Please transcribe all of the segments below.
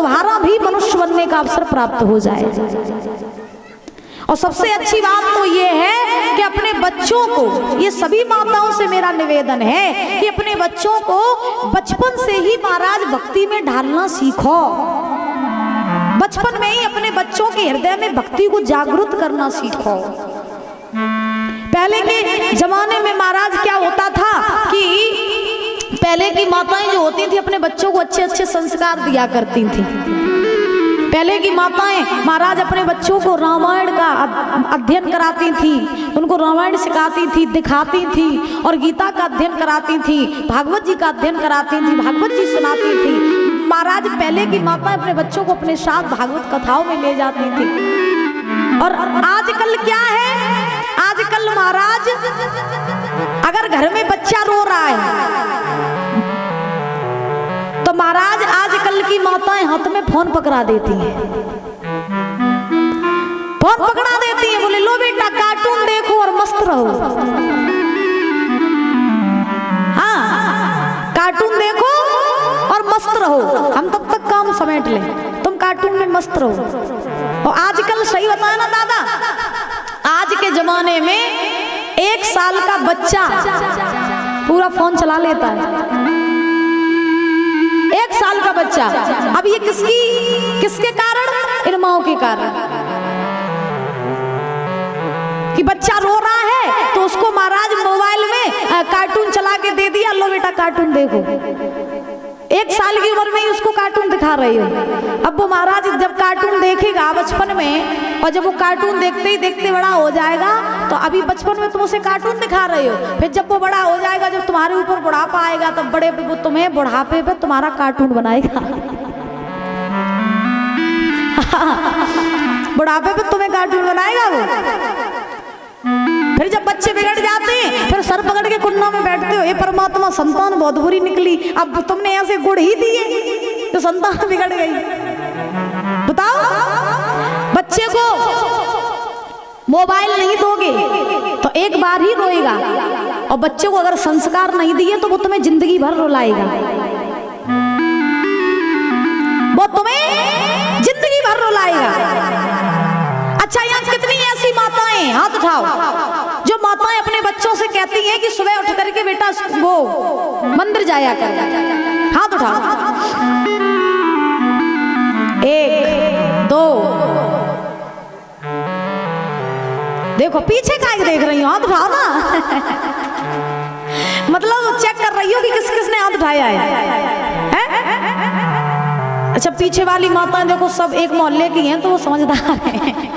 तुम्हारा भी मनुष्य बनने का अवसर प्राप्त हो जाए। और सबसे अच्छी बात तो ये है कि अपने बच्चों को, ये सभी माताओं से मेरा निवेदन है कि अपने बच्चों को बचपन से ही महाराज भक्ति में ढालना सीखो। बचपन में ही अपने बच्चों के हृदय में भक्ति को जागृत करना सीखो। पहले के जमाने में महाराज क्या होता था कि पहले की माताएं जो होती थी अपने बच्चों को अच्छे अच्छे संस्कार दिया करती थी। पहले की माताएं महाराज अपने बच्चों को रामायण का अध्ययन कराती थी, उनको रामायण सिखाती थी, दिखाती थी, और गीता का अध्ययन कराती थी, भागवत जी का अध्ययन कराती थी, भागवत जी सुनाती थी। महाराज पहले की माताएं अपने बच्चों को अपने साथ भागवत कथाओं में ले जाती थी। और आजकल क्या है, आजकल महाराज अगर घर में बच्चा रो रहा है तो महाराज आजकल की माताएं हाथ में फोन पकड़ा देती हैं, फोन पकड़ा देती हैं, बोले लो बेटा कार्टून देखो और मस्त रहो। हाँ, कार्टून देखो और मस्त रहो, हम तब तक काम समेट ले, तुम कार्टून में मस्त रहो। और आजकल सही बताया ना दादा, आज के जमाने में 1 साल का बच्चा पूरा फोन चला लेता है। 1 साल का बच्चा। अब ये किसके कारण? इन माओं के कारण कि बच्चा रो रहा है तो उसको महाराज मोबाइल में कार्टून चला के दे दिया, लो बेटा कार्टून देखो। 1 साल की उम्र में ही उसको कार्टून दिखा रही हो। अब वो महाराज जब कार्टून देखेगा बचपन में, और जब वो कार्टून देखते ही देखते बड़ा हो जाएगा, तो अभी बचपन में तुम उसे कार्टून दिखा रहे हो, फिर जब वो बड़ा हो जाएगा, जब तुम्हारे ऊपर बुढ़ापा आएगा, तब बड़े पे वो तुम्हें बुढ़ापे पे तुम्हारा कार्टून बनाएगा। बुढ़ापे पे तुम्हें कार्टून बनाएगा वो। फिर जब बच्चे बिगड़ जाते हैं फिर सर पकड़ के कुन्ना में बैठते हो, ये परमात्मा संतान बहुत बुरी निकली, अब तुमने ऐसे गुड़ ही दिए तो संतान बिगड़ गई। बताओ, बच्चे को मोबाइल नहीं दोगे तो एक बार ही रोएगा, और बच्चे को अगर संस्कार नहीं दिए तो वो तुम्हें जिंदगी भर रुलाएगा, वो तुम्हें जिंदगी भर रुलाएगा। अच्छा, यहाँ कितनी ऐसी माताएं, हाथ उठाओ, जो माताएं अपने बच्चों से कहती हैं कि सुबह उठ करके बेटा वो मंदिर जाया कर। हाथ उठाओ, 1 2, देखो पीछे का देख रही हो, हाथ उठाओ ना। मतलब चेक कर रही हो कि किस किसने हाथ उठाया है? अच्छा, पीछे वाली माताएं देखो सब एक मोहल्ले की हैं तो वो समझदार हैं,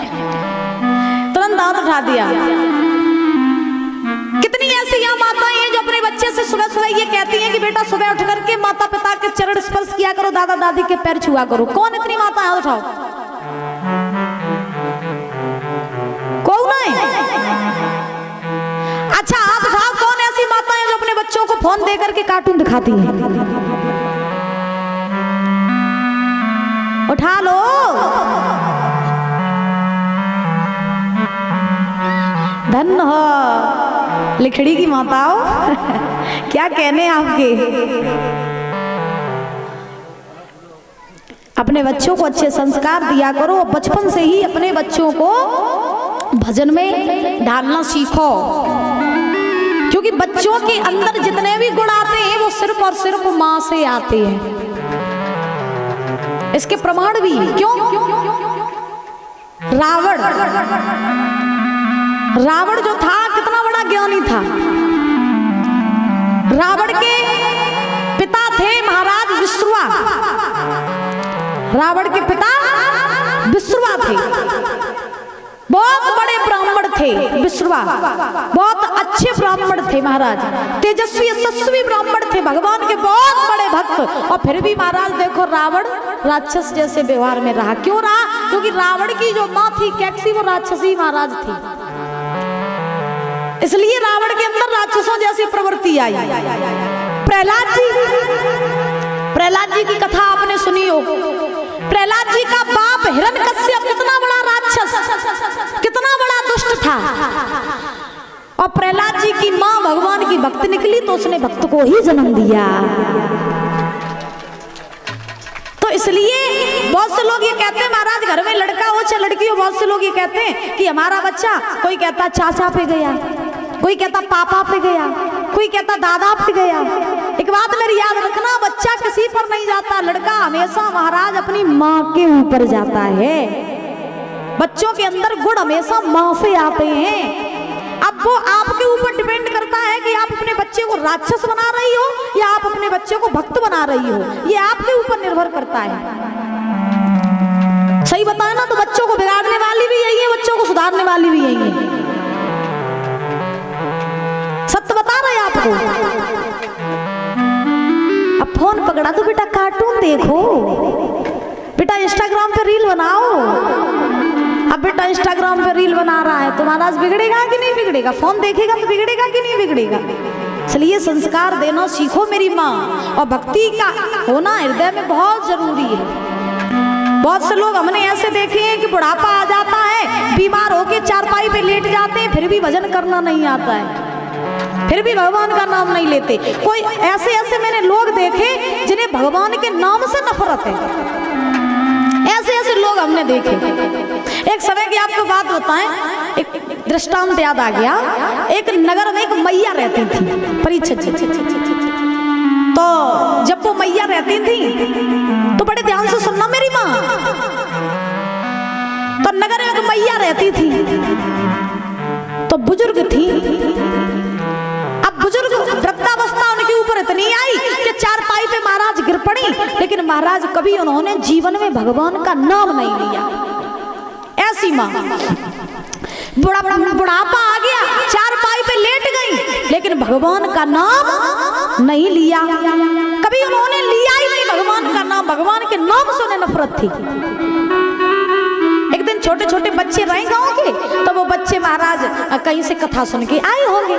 तुरंत हाथ उठा दिया। कितनी ऐसी यहाँ माताएं हैं जो अपने बच्चे से सुबह सुबह ये कहती हैं कि बेटा सुबह उठ करके माता पिता के चरण स्पर्श किया करो, दादा दादी के पैर छुआ करो। कौन इतनी माताएं? हाथ उठाओ। कौन है? अच्छा, हाथ उठाओ, कौन ऐसी माताएं जो अपने बच्चों को फोन दे करके कार्टून दिखाती हैं? उठा लो। धन हो लिखड़ी की माताओं। क्या कहने आपके। अपने बच्चों को अच्छे संस्कार दिया करो, बचपन से ही अपने बच्चों को भजन में ढालना सीखो, क्योंकि बच्चों के अंदर जितने भी गुण आते हैं वो सिर्फ और सिर्फ माँ से आते हैं। इसके प्रमाण भी क्यों? रावण जो था कितना बड़ा ज्ञानी था। रावण के पिता थे महाराज विश्रवा। रावण के पिता विश्रवा थे, बहुत बड़े ब्राह्मण थे विश्रवा, बहुत अच्छे ब्राह्मण थे महाराज, तेजस्वी यशस्वी ब्राह्मण थे, भगवान के बहुत बड़े भक्त। और फिर भी महाराज देखो रावण राक्षस जैसे व्यवहार में रहा। क्यों रहा? क्योंकि रावण की जो माँ थी कैक्सी, वो राक्षसी महाराज थी, इसलिए रावण के अंदर राक्षसों जैसी प्रवृत्ति आई। प्रहलाद जी की कथा आपने सुनी हो। प्रहलाद जी का बाप हिरण्यकश्यप कितना बड़ा राक्षस, कितना बड़ा दुष्ट था, और प्रहलाद जी की माँ भगवान की भक्त निकली तो उसने भक्त को ही जन्म दिया। तो इसलिए बहुत से लोग ये कहते हैं महाराज घर में लड़का हो चाहे लड़की हो, बहुत से लोग ये कहते हैं कि हमारा बच्चा, कोई कहता चाचा पे गया, कोई कहता पापा पे गया, कोई कहता दादा पे गया। एक बात मेरी याद रखना, बच्चा किसी पर नहीं जाता, लड़का हमेशा महाराज अपनी माँ के ऊपर जाता है। बच्चों के अंदर गुण हमेशा माँ से आते हैं। अब वो आपके ऊपर डिपेंड करता है कि आप अपने बच्चे को राक्षस बना रही हो या आप अपने बच्चे को भक्त बना रही हो, ये आपके ऊपर निर्भर करता है। सही बताए ना, तो बच्चों को बिगाड़ने वाली भी यही है, बच्चों को सुधारने वाली भी यही है। सत्य बता रहे आपको। अब फोन पकड़ा तो बेटा कार्टून देखो, बेटा इंस्टाग्राम पे रील बनाओ। अब बेटा इंस्टाग्राम पे रील बना रहा है तो महाराज बिगड़ेगा कि नहीं बिगड़ेगा? फोन देखेगा तो बिगड़ेगा कि नहीं बिगड़ेगा? इसलिए संस्कार देना सीखो मेरी माँ, और भक्ति का होना हृदय में बहुत जरूरी है। बहुत से लोग हमने ऐसे देखे हैं कि बुढ़ापा आ जाता है, बीमार होके चारपाई पे लेट जाते हैं, फिर भी भजन करना नहीं आता है, फिर भी भगवान का नाम नहीं लेते। कोई ऐसे ऐसे मैंने लोग देखे जिन्हें भगवान के नाम से नफरत है, ऐसे ऐसे लोग हमने देखे। एक समय की आपको बात बताएं, एक दृष्टांत याद आ गया। एक नगर में एक मैया रहती थी, परीक्षा। तो जब वो मैया रहती थी तो बड़े ध्यान से सुनना मेरी माँ, तो नगर में एक मैया रहती थी, तो बुजुर्ग थी। अब बुजुर्ग वृद्धावस्था उनके ऊपर इतनी आई कि चारपाई पे महाराज गिर पड़ी, लेकिन महाराज कभी उन्होंने जीवन में भगवान का नाम नहीं लिया। ऐसी माँ, बुढ़ापा आ गया, चारपाई पे लेट गई, लेकिन भगवान का नाम नहीं लिया, कभी उन्होंने लिया ही नहीं भगवान का नाम। भगवान के नाम से उन्हें नफरत थी। एक दिन छोटे छोटे बच्चे रहे गांव के, तो वो बच्चे महाराज कहीं से कथा सुन के आए होंगे,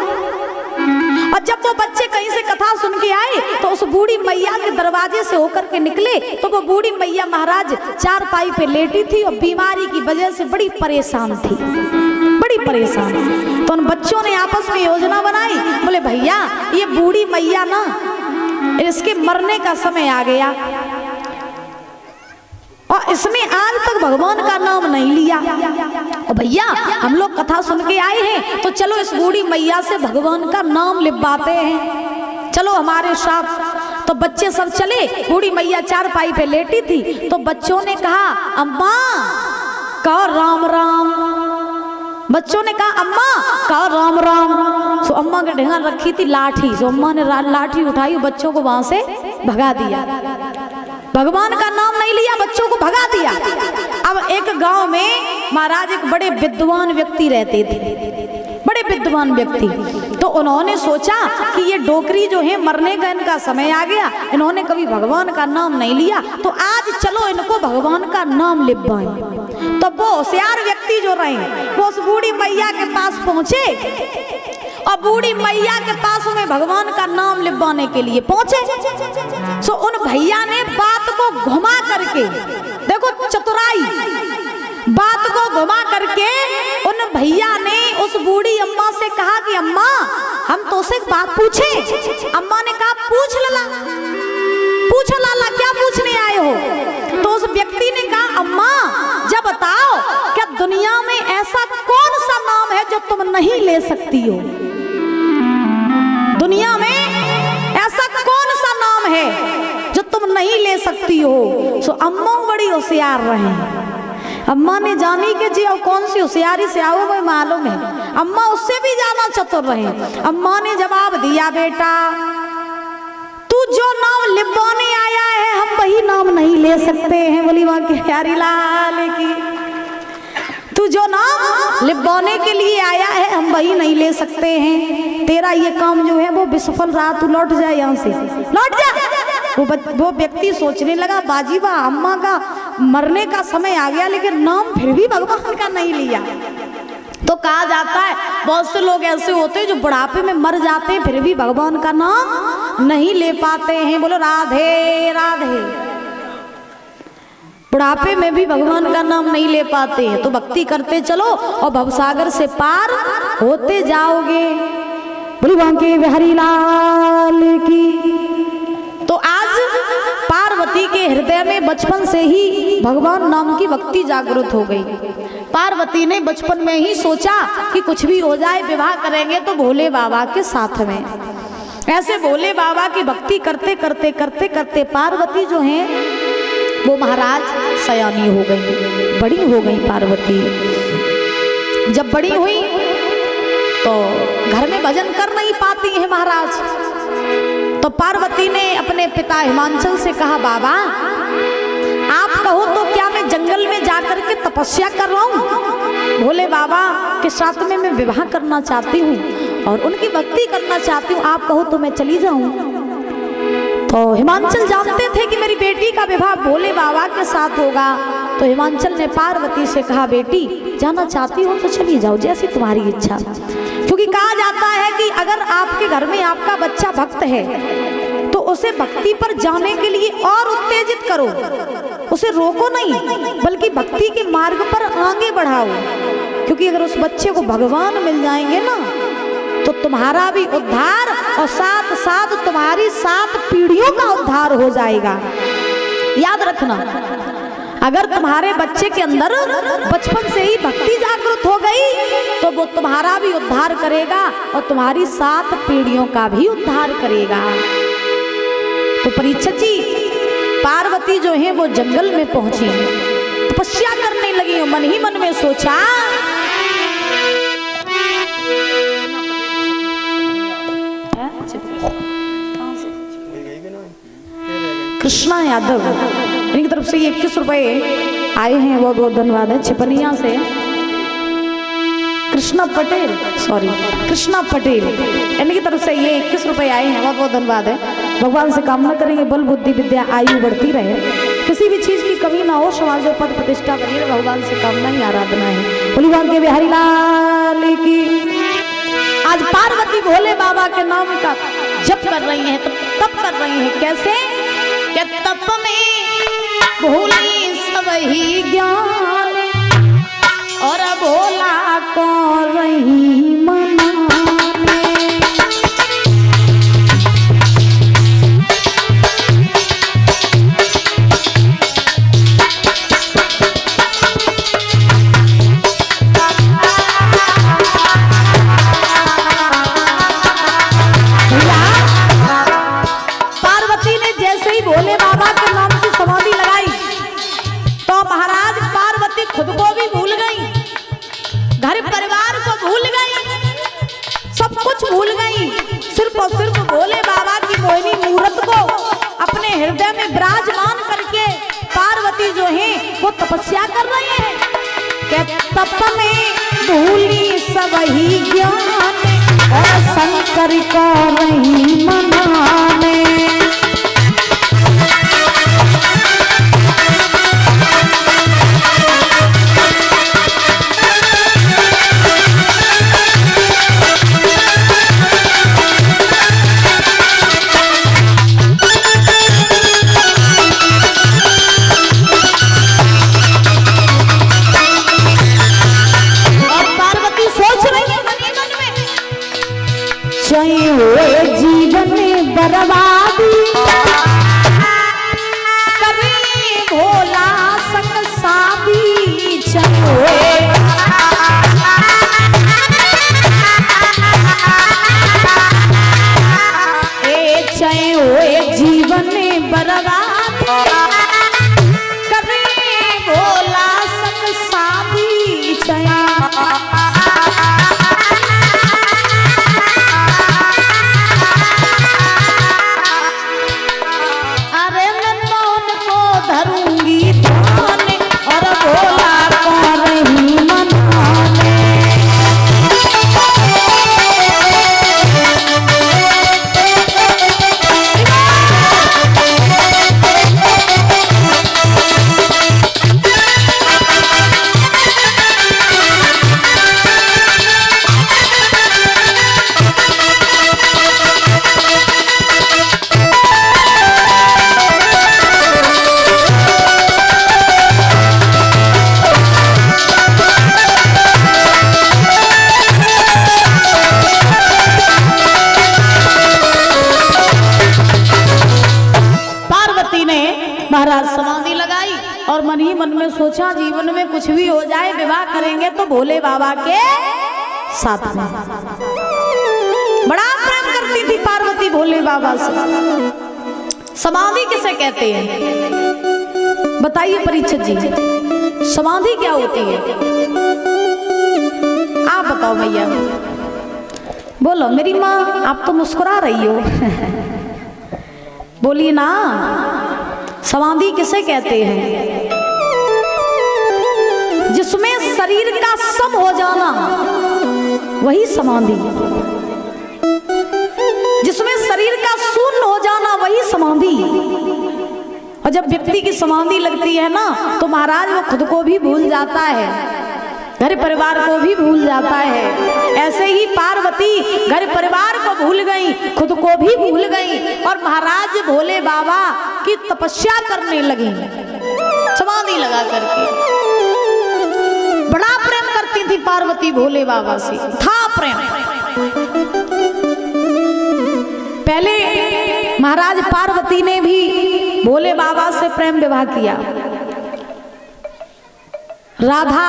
और जब वो बच्चे कहीं से कथा सुन के आए तो उस बूढ़ी मैया के दरवाजे से होकर के निकले, तो वो बूढ़ी मैया महाराज चारपाई पे लेटी थी और बीमारी की वजह से बड़ी परेशान थी, बड़ी परेशान। तो उन बच्चों ने आपस में योजना बनाई, बोले भैया ये बूढ़ी मैया ना, इसके मरने का समय आ गया और इसने आज तक भगवान का नाम नहीं लिया, और भैया हम लोग कथा सुन के आए हैं, तो चलो इस बूढ़ी मैया से भगवान का नाम लिखवाते हैं, चलो हमारे साथ। तो बच्चे सब चले, बूढ़ी मैया चारपाई पे लेटी थी, तो बच्चों ने कहा अम्मा कहो राम राम। बच्चों ने कहा अम्मा कहो राम राम। सो अम्मा के ढेंगा रखी थी लाठी, सो अम्मा ने लाठी उठाई, बच्चों को वहां से भगा दिया। भगवान का नाम नहीं लिया, बच्चों को भगा दिया। अब एक गांव में महाराज एक बड़े विद्वान व्यक्ति रहते थे, बड़े विद्वान व्यक्ति। तो उन्होंने सोचा कि ये डोकरी जो है मरने का इनका समय आ गया, इन्होंने कभी भगवान का नाम नहीं लिया, तो आज चलो इनको भगवान का नाम लिखवाएं। तो वो होशियार व्यक्ति जो रहे वो उस बूढ़ी मैया के पास पहुंचे, और बूढ़ी मैया के पास में भगवान का नाम लिखवाने के लिए पहुंचे। सो उन भैया ने बात को घुमा करके, देखो चतुराई, बात को घुमा करके उन भैया ने उस बूढ़ी अम्मा से कहा कि अम्मा हम तो से एक बात पूछे। अम्मा ने कहा पूछ लाला, पूछ लाला क्या पूछने आए हो? तो उस व्यक्ति ने कहा अम्मा जब बताओ क्या दुनिया में ऐसा कौन सा नाम है जो तुम नहीं ले सकती हो? दुनिया में ऐसा कौन सा नाम है जो तुम नहीं ले सकती हो? सो अम्मा बड़ी होशियार रहे। अम्मा ने जानी कि जी अब कौन सी होशियारी से आओ मैं मालूम है, अम्मा उससे भी ज्यादा चतुर रहे। अम्मा ने जवाब दिया बेटा तू जो नाम लिखवाने आया है हम वही नाम नहीं ले सकते हैं। बोली वहां के प्यारी लाल की, तू जो नाम लिखवाने के लिए आया है हम वही नहीं ले सकते हैं, तेरा ये काम जो है वो विफल रहा, तू लौट जा यहाँ से, लौट जा। वो व्यक्ति सोचने लगा बाजी वाह, अम्मा का मरने का समय आ गया लेकिन नाम फिर भी भगवान का नहीं लिया। तो कहा जाता है बहुत से लोग ऐसे होते हैं जो बुढ़ापे में मर जाते हैं फिर भी भगवान का नाम नहीं ले पाते हैं। बोलो राधे राधे। बुढ़ापे में भी भगवान का नाम नहीं ले पाते हैं, तो भक्ति करते चलो और भवसागर से पार होते जाओगे। बोली वहां के बिहारी लाल की। तो आज पार्वती पार्वती के हृदय में बचपन से ही भगवान नाम की भक्ति जागृत हो गई। पार्वती ने बचपन में ही सोचा कि कुछ भी हो जाए विवाह करेंगे तो भोले बाबा के साथ में। ऐसे भोले बाबा की भक्ति करते करते करते करते पार्वती जो है वो महाराज सयानी हो गई, बड़ी हो गई पार्वती। जब बड़ी हुई तो घर में भजन कर नहीं पाती है महाराज, तो पार्वती ने अपने पिता हिमांचल से कहा, बाबा आप कहो तो क्या मैं जंगल में जाकर के तपस्या कर रहा हूँ? भोले बाबा के साथ में मैं विवाह करना चाहती हूँ और उनकी भक्ति करना चाहती हूँ, आप कहो तो मैं चली जाऊँ। तो हिमांचल जानते थे कि मेरी बेटी का विवाह भोले बाबा के साथ होगा, तो हिमांचल ने पार्वती से कहा, बेटी जाना चाहती हो तो चली जाओ, जैसी तुम्हारी इच्छा। क्योंकि कहा जाता है कि अगर आपके घर में आपका बच्चा भक्त है तो उसे भक्ति पर जाने के लिए और उत्तेजित करो, उसे रोको नहीं बल्कि भक्ति के मार्ग पर आगे बढ़ाओ। क्योंकि अगर उस बच्चे को भगवान मिल जाएंगे ना तो तुम्हारा भी उद्धार और साथ साथ तुम्हारी 7 पीढ़ियों का उद्धार हो जाएगा। याद रखना, अगर तुम्हारे बच्चे के अंदर बचपन से ही भक्ति जागृत हो गई तो वो तुम्हारा भी उद्धार करेगा और तुम्हारी 7 पीढ़ियों का भी उद्धार करेगा। तो परीक्षित जी, पार्वती जो है वो जंगल में पहुंची, तपस्या करने लगी, मन ही मन में सोचा, कृष्णा यादव इनकी तरफ से ये 21 रुपए आए हैं, बहुत बहुत धन्यवाद है। छिपनिया से कृष्णा पटेल इनकी तरफ से ये 21 रुपए आए हैं, बहुत बहुत धन्यवाद है। भगवान से कामना करेंगे बल बुद्धि विद्या आयु बढ़ती रहे, किसी भी चीज की कमी ना हो, समाज में पद प्रतिष्ठा बनी रहे, भगवान से कामना ही आराधना है। भोलेबाबा के बिहारी लाल की। आज पार्वती भोले बाबा के नाम का जप कर रही हैं, तो तप कर रही हैं, कैसे? क्या तप में भोली सब ही ज्ञान और भोला को रही मनाने। पार्वती ने जैसे ही भोले बाबा के नाम से समाधि लगाई तो महाराज पार्वती खुद को भी भूल गई, घर परिवार को भूल गई, सब कुछ भूल गई, सिर्फ और सिर्फ भोले बाबा की मोहिनी मूर्त को अपने हृदय में विराजमान करके पार्वती जो है वो तपस्या कर रही है। क्या तप में भूली सब ही ज्ञान और शंकर को रही मनाने। जीवन में बर्बादी करे भोला संग सादी चलोए। जीवन में बर्बादी करे भोला संग सादी चया। महाराज समाधि लगाई और मन ही मन में सोचा जीवन में कुछ भी हो जाए विवाह करेंगे तो भोले बाबा के साथ में। बड़ा प्रेम करती थी पार्वती भोले बाबा से। समाधि किसे कहते हैं बताइए परीक्षित जी, समाधि क्या होती है? आप बताओ भैया, बोलो। मेरी माँ आप तो मुस्कुरा रही हो बोलिए ना, समाधि किसे कहते हैं? जिसमें शरीर का सम हो जाना वही समाधि, जिसमें शरीर का शून्य हो जाना वही समाधि। और जब व्यक्ति की समाधि लगती है ना तो महाराज वो खुद को भी भूल जाता है, घर परिवार को भी भूल जाता है। ऐसे ही पार्वती घर परिवार को भूल गई, खुद को भी भूल गई और महाराज भोले बाबा की तपस्या करने लगी समाधि लगा करके। बड़ा प्रेम करती थी पार्वती भोले बाबा से, था प्रेम। पहले महाराज पार्वती ने भी भोले बाबा से प्रेम विवाह किया। राधा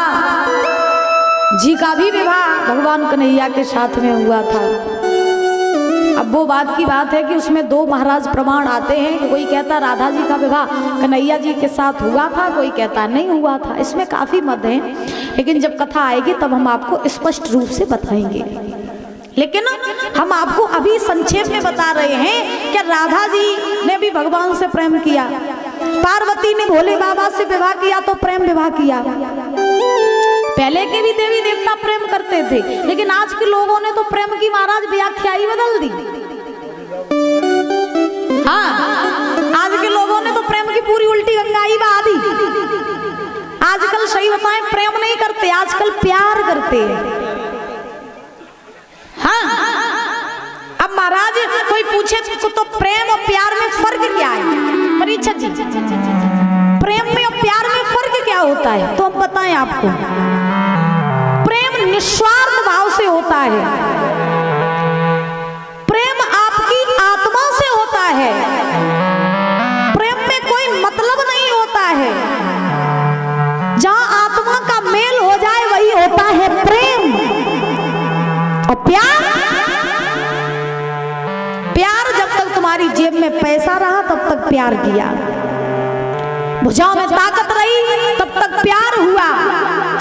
जी का भी विवाह भगवान कन्हैया के साथ में हुआ था। अब वो बात की बात है कि उसमें दो महाराज प्रमाण आते हैं कि कोई कहता राधा जी का विवाह कन्हैया जी के साथ हुआ था, कोई कहता नहीं हुआ था। इसमें काफी मत है, लेकिन जब कथा आएगी तब हम आपको स्पष्ट रूप से बताएंगे। लेकिन हम आपको अभी संक्षेप में बता रहे हैं कि राधा जी ने भी भगवान से प्रेम किया, पार्वती ने भोले बाबा से विवाह किया तो प्रेम विवाह किया। पहले के भी देवी देवता प्रेम करते थे, लेकिन आज के लोगों ने तो प्रेम की महाराज व्याख्या ही बदल दी। हाँ, आज के लोगों ने तो प्रेम की पूरी उल्टी गंगा ही बहा दी। आजकल सही बताएं प्रेम नहीं करते, आजकल प्यार करते हैं। हाँ, अब महाराज कोई पूछे तो प्रेम और प्यार में फर्क क्या है? परीक्षित जी, प्रेम में और प्यार में फर्क क्या होता है तो हम बताएं आपको। प्रेम निस्वार्थ भाव से होता है, प्रेम आपकी आत्मा से होता है, प्रेम में कोई मतलब नहीं होता है। जहां आत्मा का मेल हो जाए वही होता है प्रेम। और प्यार, प्यार जब तक तुम्हारी जेब में पैसा रहा तब तक प्यार किया, भुजाओं में ताकत रही तब तक प्यार हुआ,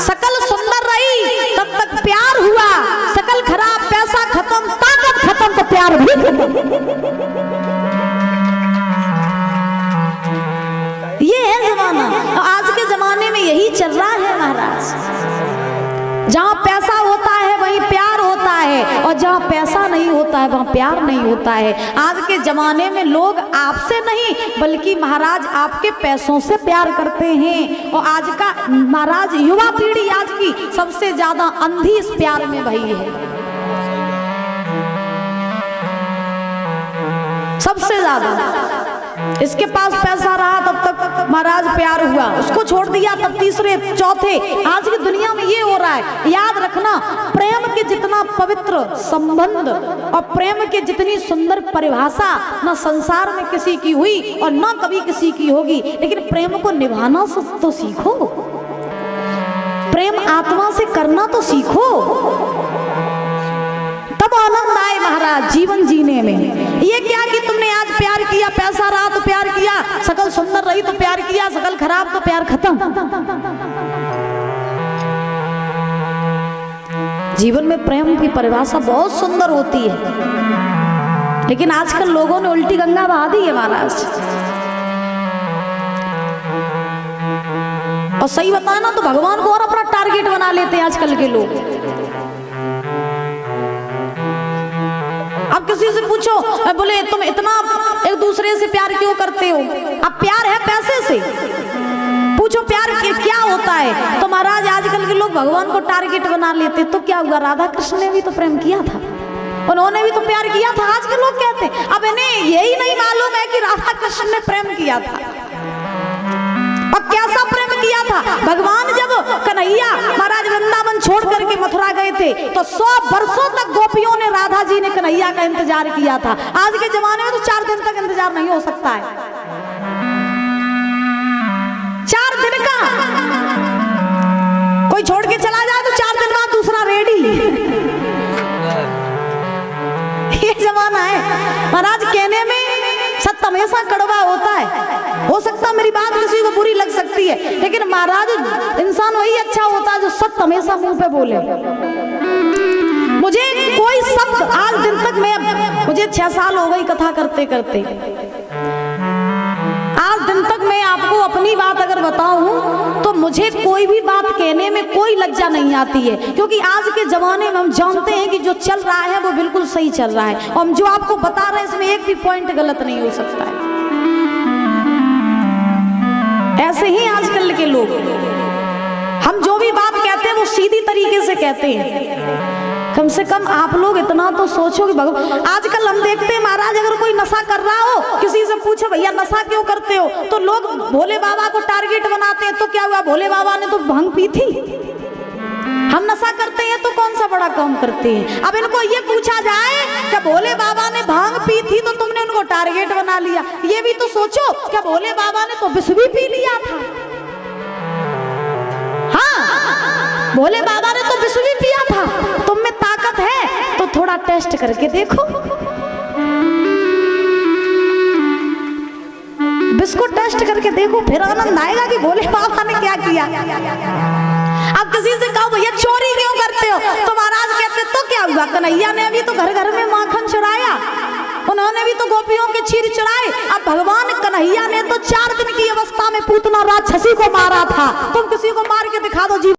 शकल सुंदर रही तब तक प्यार हुआ, शकल खराब, पैसा खत्म, ताकत खत्म तो प्यार भी खत्म। ये है जमाना। आज के जमाने में यही चल रहा है महाराज। जहां पैसा होता है वहीं प्यार होता है, और जहां पैसा नहीं होता है वहां प्यार नहीं होता है। आज के जमाने में लोग आपसे नहीं बल्कि महाराज आपके पैसों से प्यार करते हैं। और आज का महाराज युवा पीढ़ी आज की सबसे ज्यादा अंधी इस प्यार में भई है, सबसे ज्यादा। इसके पास पैसा रहा तब तक महाराज प्यार हुआ, उसको छोड़ दिया तब तीसरे चौथे। आज की दुनिया में ये हो रहा है। याद रखना, प्रेम के जितना पवित्र संबंध और प्रेम के जितनी सुंदर परिभाषा न संसार में किसी की हुई और न कभी किसी की होगी, लेकिन प्रेम को निभाना तो सीखो, प्रेम आत्मा से करना तो सीखो, तब आनंद आए महाराज जीवन जीने में। ये क्या कि तुमने आज प्यार किया, पैसा रहा तो प्यार किया, शकल सुंदर रही तो प्यार किया, शकल खराब तो प्यार खत्म। जीवन में प्रेम की परिभाषा बहुत सुंदर होती है, लेकिन आजकल लोगों ने उल्टी गंगा बहा दी है महाराज। और सही बताना तो भगवान को और अपना टारगेट बना लेते हैं आजकल के लोग। अब किसी से पूछो, बोले तुम इतना एक दूसरे से प्यार क्यों करते हो? अब प्यार है पैसे से, पूछो प्यार क्या होता है? तो महाराज आजकल के लोग भगवान को टारगेट बना लेते। तो क्या हुआ, राधा कृष्ण ने भी तो प्रेम किया था, उन्होंने भी तो प्यार किया था। आज के लोग कहते अब इन्हें यही नहीं मालूम है कि राधा कृष्ण ने प्रेम किया था। अब कैसा प्रेम किया था? भगवान जब कन्हैया महाराज वृंदावन छोड़ करके मथुरा गए थे तो 100 वर्षों तक गोपियों ने, राधा जी ने कन्हैया का इंतजार किया था। आज के जमाने में तो 4 दिन तक इंतजार नहीं हो सकता है। कोई छोड़ के चला जाए तो 4 दिन बाद दूसरा रेडी। ये जमाना है महाराज। कहने में सत्य हमेशा कड़वा होता है। हो सकता मेरी बात किसी को बुरी लग सकती है, लेकिन महाराज इंसान वही अच्छा होता है जो सत्य हमेशा मुंह पे बोले। मुझे कोई शब्द आज दिन तक मुझे 6 साल हो गई कथा करते करते, आज दिन तक मैं आपको अपनी बात अगर बताऊं तो मुझे कोई भी बात कहने में कोई लज्जा नहीं आती है, क्योंकि आज के जमाने में हम जानते हैं कि जो चल रहा है वो बिल्कुल सही चल रहा है, और हम जो आपको बता रहे हैं इसमें एक भी पॉइंट गलत नहीं हो सकता है। ऐसे ही आजकल के लोग, हम जो भी बात कहते हैं वो सीधी तरीके से कहते हैं। कम से कम आप लोग इतना तो सोचो कि भगवान, आजकल हम देखते हैं महाराज अगर कोई नशा कर रहा हो, किसी से पूछो भैया नशा क्यों करते हो, तो लोग भोले बाबा को टारगेट बनाते हैं। तो क्या हुआ, भोले बाबा ने तो भांग पी थी। हम नशा करते हैं तो कौन सा बड़ा काम करते हैं। अब इनको ये पूछा जाए कि भोले बाबा ने भांग पी थी तो तुमने उनको टारगेट बना लिया। ये भी तो सोचो कि भोले बाबा ने तो विष भी पी लिया था। हाँ, भोले बाबा ने तो विष भी पिया था। तुम में ताकत है तो थोड़ा टेस्ट करके देखो, विष को टेस्ट करके देखो, फिर आनंद आएगा कि भोले बाबा ने क्या किया। अब किसी से कहो भैया चोरी क्यों करते हो, तो महाराज कहते तो क्या हुआ, कन्हैया ने अभी तो घर घर में माखन चुराया, उन्होंने भी तो गोपियों के क्षीर चढ़ाए। अब भगवान कन्हैया ने तो 4 दिन की अवस्था में पूतना राक्षसी को मारा था। तुम किसी को मार के दिखा दो जीवन